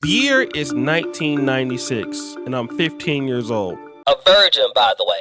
The year is 1996, and I'm 15 years old. A virgin, by the way.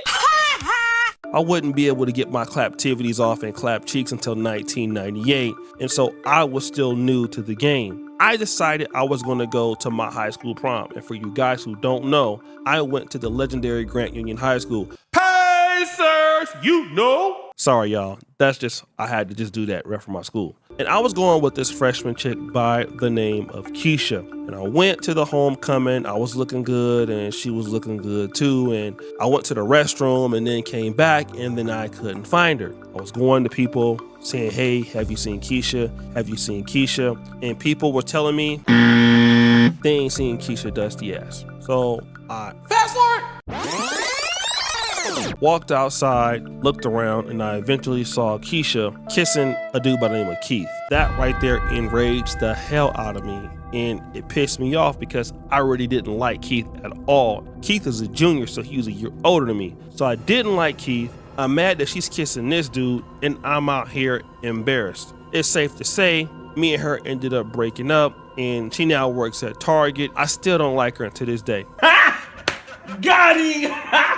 I wouldn't be able to get my claptivities off and clap cheeks until 1998, and so I was still new to the game. I decided I was going to go to my high school prom, and for you guys who don't know, I went to the legendary Grant Union High School. Pacers, you know? Sorry, y'all. I had to just do that right from my school. And I was going with this freshman chick by the name of Keisha. And I went to the homecoming. I was looking good and she was looking good too. And I went to the restroom and then came back and then I couldn't find her. I was going to people saying, hey, have you seen Keisha? Have you seen Keisha? And people were telling me they ain't seen Keisha dusty ass. So I fast forward. Walked outside, looked around, and I eventually saw Keisha kissing a dude by the name of Keith. That right there enraged the hell out of me, and it pissed me off because I really didn't like Keith at all. Keith is a junior, so he was a year older than me. So I didn't like Keith. I'm mad that she's kissing this dude, and I'm out here embarrassed. It's safe to say, me and her ended up breaking up, and she now works at Target. I still don't like her to this day. Got him!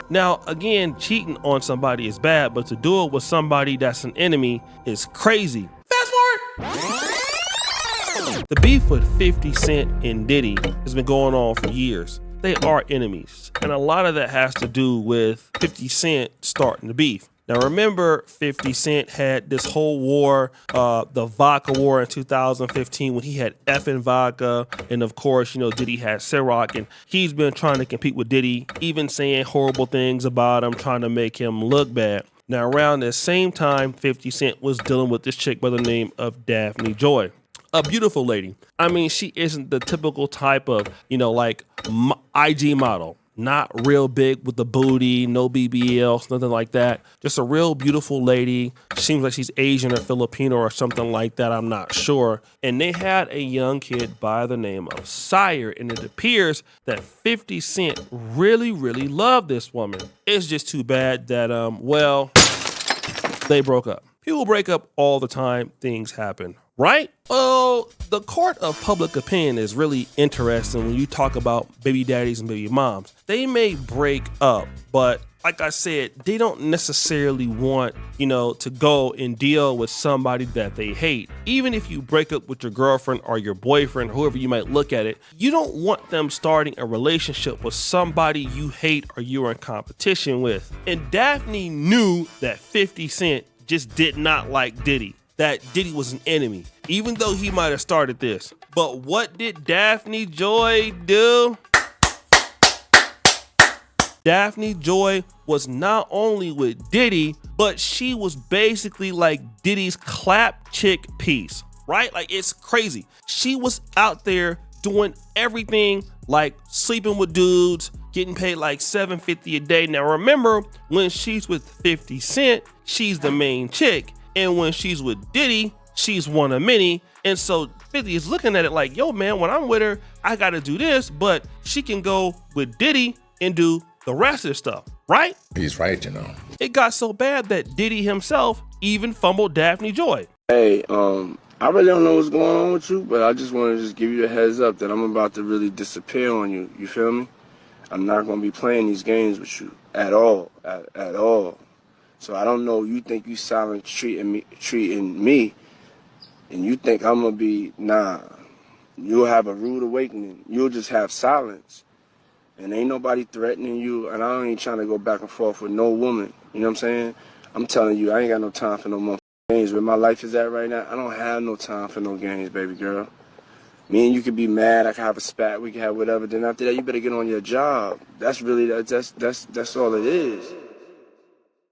Now, again, cheating on somebody is bad, but to do it with somebody that's an enemy is crazy. Fast forward! The beef with 50 Cent and Diddy has been going on for years. They are enemies, and a lot of that has to do with 50 Cent starting the beef. Now, remember 50 Cent had this whole war, the vodka war in 2015 when he had effing vodka. And of course, Diddy had Ciroc, and he's been trying to compete with Diddy, even saying horrible things about him, trying to make him look bad. Now, around the same time, 50 Cent was dealing with this chick by the name of Daphne Joy. A beautiful lady. I mean, she isn't the typical type of, IG model. Not real big with the booty, no BBLs, nothing like that. Just a real beautiful lady. Seems like she's Asian or Filipino or something like that. I'm not sure. And they had a young kid by the name of Sire. And it appears that 50 Cent really, really loved this woman. It's just too bad that, they broke up. People break up all the time. Things happen, right? Well, the court of public opinion is really interesting when you talk about baby daddies and baby moms. They may break up, but like I said, they don't necessarily want, to go and deal with somebody that they hate. Even if you break up with your girlfriend or your boyfriend, whoever you might look at it, you don't want them starting a relationship with somebody you hate or you're in competition with. And Daphne knew that 50 Cent just did not like Diddy. That Diddy was an enemy, even though he might have started this. But what did Daphne Joy do? Daphne Joy was not only with Diddy, but she was basically like Diddy's clap chick piece, right? Like, it's crazy. She was out there doing everything, like sleeping with dudes, getting paid like $750 a day. Now remember, when she's with 50 Cent, she's the main chick. And when she's with Diddy, she's one of many. And so 50 is looking at it like, yo, man, when I'm with her, I got to do this. But she can go with Diddy and do the rest of the stuff, right? He's right, It got so bad that Diddy himself even fumbled Daphne Joy. Hey, I really don't know what's going on with you, but I just want to just give you a heads up that I'm about to really disappear on you. You feel me? I'm not going to be playing these games with you at all, at all. So I don't know, you think you silent treating me, and you think I'm going to be, nah. You'll have a rude awakening. You'll just have silence. And ain't nobody threatening you, and I ain't trying to go back and forth with no woman. You know what I'm saying? I'm telling you, I ain't got no time for no motherfucking games. Where my life is at right now, I don't have no time for no games, baby girl. Me and you could be mad, I could have a spat, we could have whatever. Then after that, you better get on your job. That's really, that's all it is.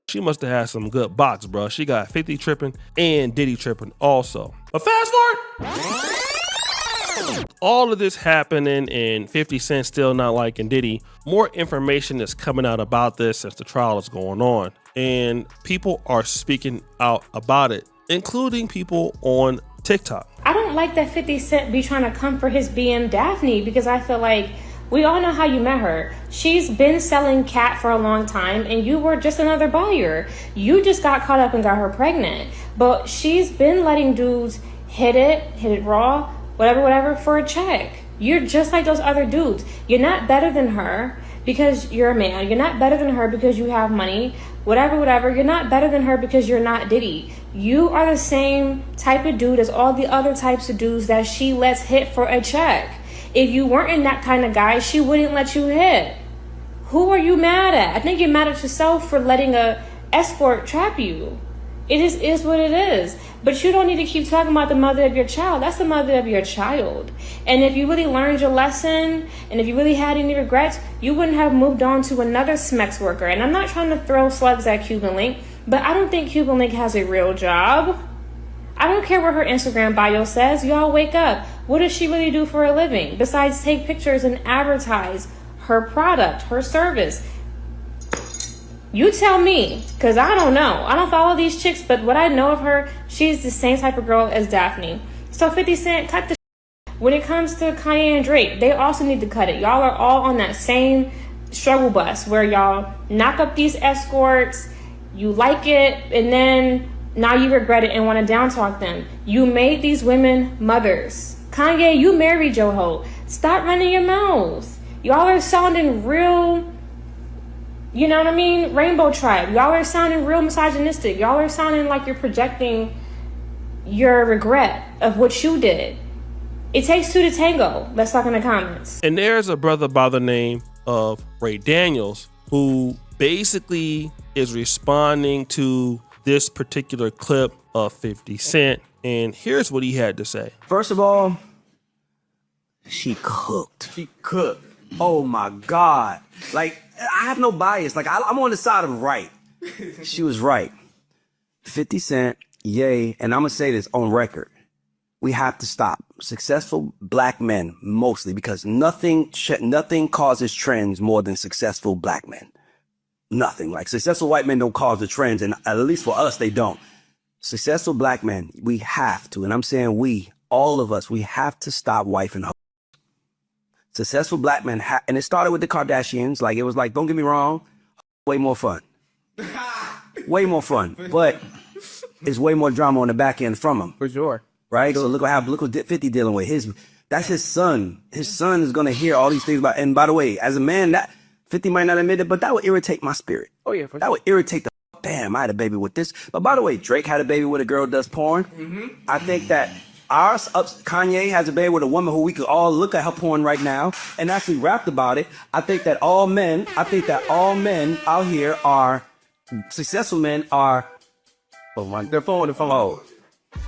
She must have had some good box, bro. She got 50 tripping and Diddy tripping also. But fast forward. All of this happening and 50 Cent still not liking Diddy. More information is coming out about this as the trial is going on. And people are speaking out about it, including people on TikTok. I don't like that 50 Cent be trying to come for his BM Daphne, because I feel like we all know how you met her. She's been selling cat for a long time, and you were just another buyer. You just got caught up and got her pregnant. But she's been letting dudes hit it raw, whatever, for a check. You're just like those other dudes. You're not better than her because you're a man. You're not better than her because you have money. Whatever. You're not better than her because you're not Diddy. You are the same type of dude as all the other types of dudes that she lets hit for a check. If you weren't that kind of guy, she wouldn't let you hit. Who are you mad at? I think you're mad at yourself for letting a escort trap you. It is what it is. But you don't need to keep talking about the mother of your child. That's the mother of your child. And if you really learned your lesson, and if you really had any regrets, you wouldn't have moved on to another SMEX worker. And I'm not trying to throw slugs at Cuban Link, but I don't think Cuban Link has a real job. I don't care what her Instagram bio says. Y'all wake up. What does she really do for a living besides take pictures and advertise her product, her service? You tell me, because I don't know. I don't follow these chicks, but what I know of her, she's the same type of girl as Daphne. So 50 Cent, cut the shit. When it comes to Kanye and Drake, they also need to cut it. Y'all are all on that same struggle bus where y'all knock up these escorts, you like it, and then now you regret it and want to down talk them. You made these women mothers. Kanye, you married your hoe. Stop running your mouth. Y'all are sounding real, you know what I mean? Rainbow Tribe. Y'all are sounding real misogynistic. Y'all are sounding like you're projecting your regret of what you did. It takes two to tango. Let's talk in the comments. And there's a brother by the name of Ray Daniels who basically is responding to this particular clip of 50 Cent. And here's what he had to say. First of all, she cooked. Oh my God. Like, I have no bias. Like, I'm on the side of right. She was right. 50 Cent, yay. And I'm going to say this on record. We have to stop. Successful black men, mostly, because nothing causes trends more than successful black men. Nothing. Like, successful white men don't cause the trends, and at least for us, they don't. Successful black men, we have to, and I'm saying we, all of us, we have to stop wifing hoes. Successful black men, and it started with the Kardashians. Like, it was like, don't get me wrong, way more fun. Way more fun. But it's way more drama on the back end from him. For sure. Right? So look what 50 dealing with. That's his son. His son is going to hear all these things about, and by the way, as a man, that 50 might not admit it, but that would irritate my spirit. Oh, yeah, for sure. That would irritate the, damn, I had a baby with this. But by the way, Drake had a baby with a girl who does porn. Mm-hmm. I think that Kanye has a baby with a woman who we could all look at her porn right now and actually rapped about it. I think that all men out here are, successful men are, They're phone. Oh.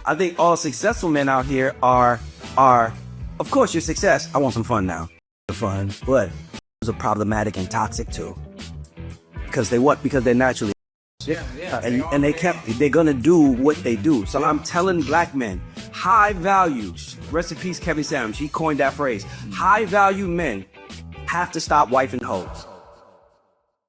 I think all successful men out here are, of course, your success. I want some fun now. Fun. But are problematic and toxic too. Because they're naturally. Yeah. And they're gonna do what they do. So I'm telling black men, high value, rest in peace, Kevin Samuels, he coined that phrase. High value men have to stop wifing hoes.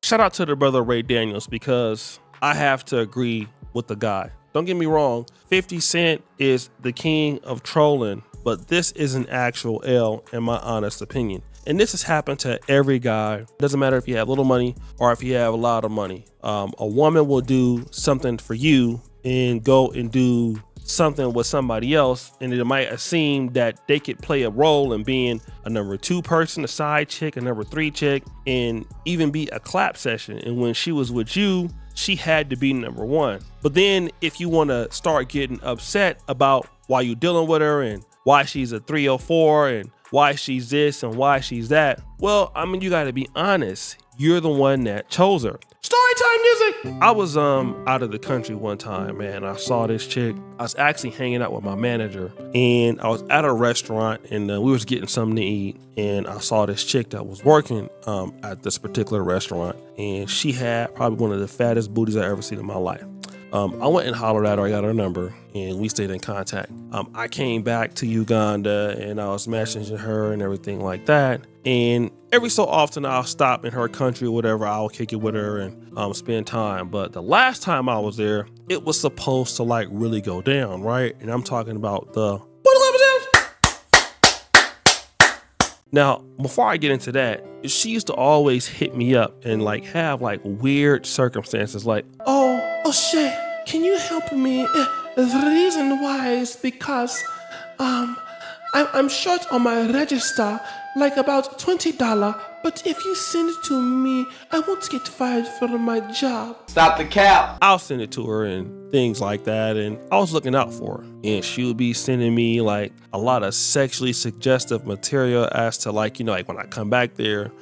Shout out to the brother Ray Daniels, because I have to agree with the guy. Don't get me wrong, 50 Cent is the king of trolling, but this is an actual L in my honest opinion. And this has happened to every guy. Doesn't matter if you have little money or if you have a lot of money. A woman will do something for you and go and do something with somebody else, and it might seem that they could play a role in being a number 2 person, a side chick, a number 3 chick, and even be a clap session. And when she was with you, she had to be number 1. But then if you want to start getting upset about why you dealing with her and why she's a 304 and why she's this and why she's that, well, I mean, you got to be honest. You're the one that chose her. Storytime music. I was out of the country one time, man. I saw this chick. I was actually hanging out with my manager, and I was at a restaurant, and we was getting something to eat, and I saw this chick that was working at this particular restaurant, and she had probably one of the fattest booties I ever seen in my life. I went and hollered at her. I got her number, and we stayed in contact. I came back to Uganda, and I was messaging her and everything like that. And every so often, I'll stop in her country or whatever. I'll kick it with her and spend time. But the last time I was there, it was supposed to like really go down, right? And I'm talking about the. Now, before I get into that, she used to always hit me up and like have like weird circumstances, like, oh shit, can you help me? The reason why is because I'm short on my register, like about $20, but if you send it to me, I won't get fired from my job. Stop the cap. I'll send it to her and things like that, and I was looking out for her. And she would be sending me like a lot of sexually suggestive material as to like, you know, like when I come back there,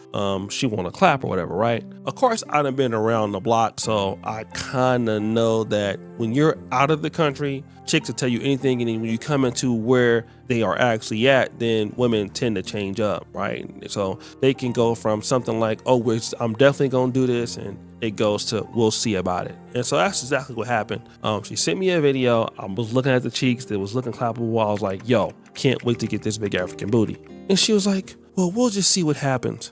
she want to clap or whatever, right? Of course, I done been around the block, so I kind of know that when you're out of the country, chicks will tell you anything, and then when you come into where they are actually at, then women tend to change up, right? So they can go from something like, oh, I'm definitely gonna do this, and it goes to, we'll see about it. And so that's exactly what happened. She sent me a video. I was looking at the cheeks that was looking clappable. I was like, yo, can't wait to get this big African booty. And she was like, well, we'll just see what happens.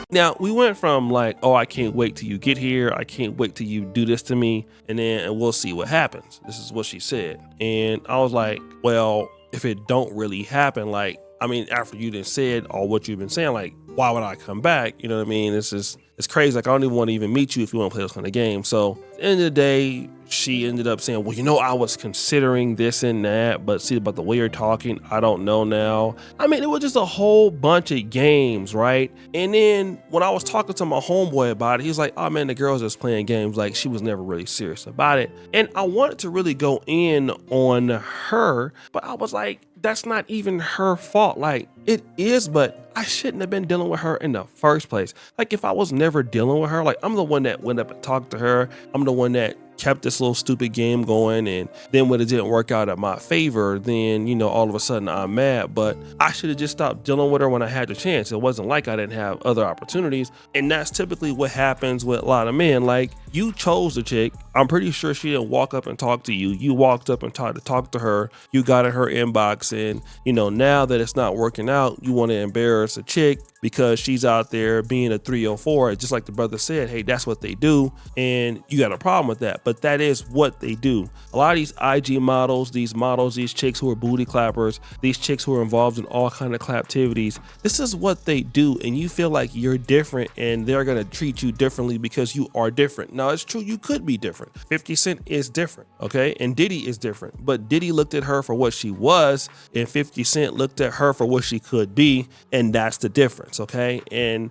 Now, we went from like, oh, I can't wait till you get here. I can't wait till you do this to me. And then we'll see what happens. This is what she said. And I was like, well, if it don't really happen, like, I mean, after you done said all what you've been saying, like, why would I come back? You know what I mean? It's crazy. Like, I don't even want to even meet you if you want to play this kind of game. So at the end of the day, she ended up saying, well, you know, I was considering this and that, but see, about the way you're talking, I don't know now. I mean, it was just a whole bunch of games, right? And then when I was talking to my homeboy about it, he was like, oh man, the girl's just playing games. Like, she was never really serious about it. And I wanted to really go in on her, but I was like, that's not even her fault. Like, it is, but I shouldn't have been dealing with her in the first place. Like, if I was never dealing with her, like, I'm the one that went up and talked to her. I'm the one that kept this little stupid game going, and then when it didn't work out in my favor, then, you know, all of a sudden I'm mad. But I should have just stopped dealing with her when I had the chance. It wasn't like I didn't have other opportunities, and that's typically what happens with a lot of men. Like, you chose the chick. I'm pretty sure she didn't walk up and talk to you. You walked up and tried to talk to her. You got in her inbox, and, you know, now that it's not working out, you want to embarrass a chick because she's out there being a 304. Just like the brother said, hey, that's what they do, and you got a problem with that. But that is what they do. A lot of these IG models, these chicks who are booty clappers, these chicks who are involved in all kind of claptivities, this is what they do. And you feel like you're different and they're going to treat you differently because you are different. Now, it's true, you could be different. 50 Cent is different, okay? And Diddy is different. But Diddy looked at her for what she was, and 50 Cent looked at her for what she could be, and that's the difference, okay? And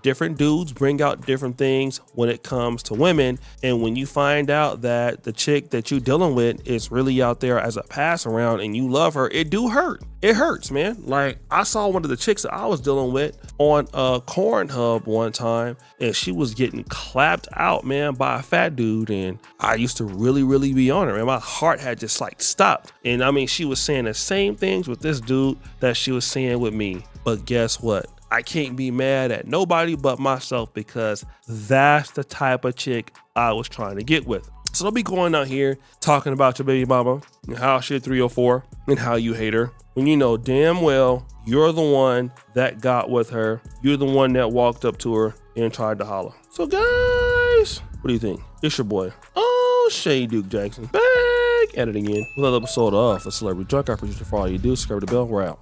different dudes bring out different things when it comes to women, and when you find out that the chick that you're dealing with is really out there as a pass around and you love her, it do hurt. It hurts, man. Like, I saw one of the chicks that I was dealing with on a Cornhub one time, and she was getting clapped out, man, by a fat dude, and I used to really, really be on her, and my heart had just like stopped. And I mean, she was saying the same things with this dude that she was saying with me, but guess what? I can't be mad at nobody but myself, because that's the type of chick I was trying to get with. So don't be going out here talking about your baby mama and how she's 304 and how you hate her, when you know damn well you're the one that got with her. You're the one that walked up to her and tried to holler. So guys, what do you think? It's your boy, Shay Duke Jackson, back at it again with another episode of A Celebrity Drunk. I appreciate you for all you do. Subscribe to the bell. We're out.